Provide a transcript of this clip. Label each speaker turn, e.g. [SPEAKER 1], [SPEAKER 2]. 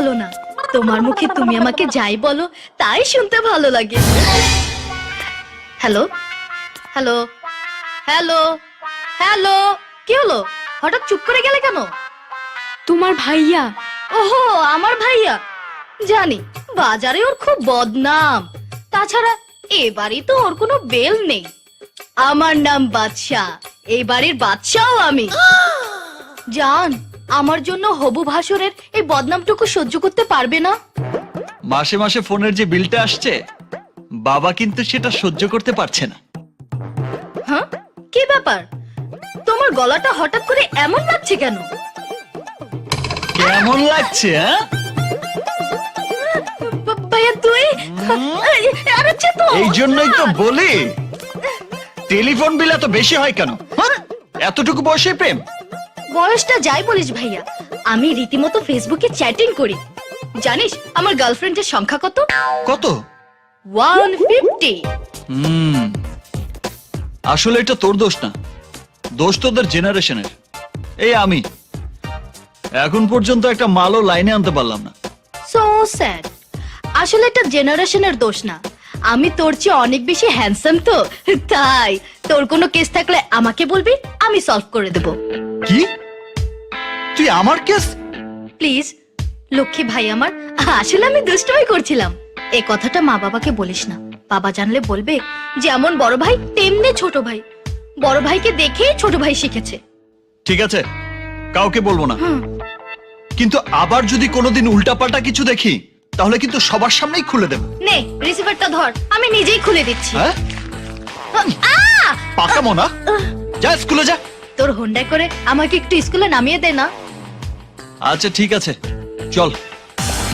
[SPEAKER 1] বলো না, তোমার মুখে তুমি আমাকে যাই বলো তাই শুনতে ভালো লাগে। হ্যালো হ্যালো হ্যালো হ্যালো, কি হলো? হঠাৎ চুপ করে গেলে কেন?
[SPEAKER 2] তোমার ভাইয়া।
[SPEAKER 1] ওহো, আমার ভাইয়া। জানি বাজারে ওর খুব বদনাম, তাছাড়া এবারই তো ওর কোনো বেল নেই। আমার নাম বাদশা, এই বাড়ির বাদশাও আমি। জান, আমার জন্য হবু ভাসুরের এই বদনামটুকু সহ্য করতে পারবে না?
[SPEAKER 3] মাসে মাসে ফোনের যে বিলটা আসছে, বাবা কিন্তু সেটা সহ্য করতে পারছে না।
[SPEAKER 1] হ্যাঁ, কি ব্যাপার? তোমার গলাটা হঠাৎ করে এমন লাগছে কেন?
[SPEAKER 3] কেমন লাগছে?
[SPEAKER 1] ভাইয়া তুই? আরে তো
[SPEAKER 3] এই জন্যই তো বলি, টেলিফোন বিল এত বেশি হয় কেন? এতটুকু বয়সে প্রেম?
[SPEAKER 1] বয়সটা যাই বলিস ভাইয়া, আমি রীতিমতো ফেসবুকে চ্যাটিং করি। জানিস আমার গার্লফ্রেন্ডের সংখ্যা কত?
[SPEAKER 3] কত?
[SPEAKER 1] 150।
[SPEAKER 3] আসলে এটা তোর দোষ না, দোষ তোদের জেনারেশনের। এই আমি এখন পর্যন্ত একটা মালও লাইনে আনতে পারলাম না।
[SPEAKER 1] So sad. আসলে এটা জেনারেশনের দোষ না, আমি তোর চেয়ে অনেক বেশি হ্যান্ডসাম তো, তাই তোর কোনো কেস থাকলে আমাকে বলবি, আমি সলভ করে দেব।
[SPEAKER 3] কি? তুই আমার কেস?
[SPEAKER 1] প্লিজ লক্ষ্মী ভাই আমার, আসলে আমি দুষ্টুমি করছিলাম। এই কথাটা মা বাবাকে বলিস না, বাবা জানলে বলবে যেমন বড় ভাই তেমনি ছোট ভাই, বড় ভাইকে দেখেই ছোট ভাই শিখেছে।
[SPEAKER 3] ঠিক আছে, কাউকে বলবো না।
[SPEAKER 1] হুম।
[SPEAKER 3] কিন্তু আবার যদি কোনোদিন উল্টাপাল্টা কিছু দেখি, তাহলে কিন্তু সবার সামনেই খুলে দেব।
[SPEAKER 1] নে রিসিভারটা ধর, আমি নিজেই খুলে দিচ্ছি।
[SPEAKER 3] হ্যাঁ? পাকা মনা, যা স্কুলে যা।
[SPEAKER 1] তোর হোন্ডায় করে আমাকে একটু স্কুলে নামিয়ে দে না।
[SPEAKER 3] আচ্ছা ঠিক আছে, চল।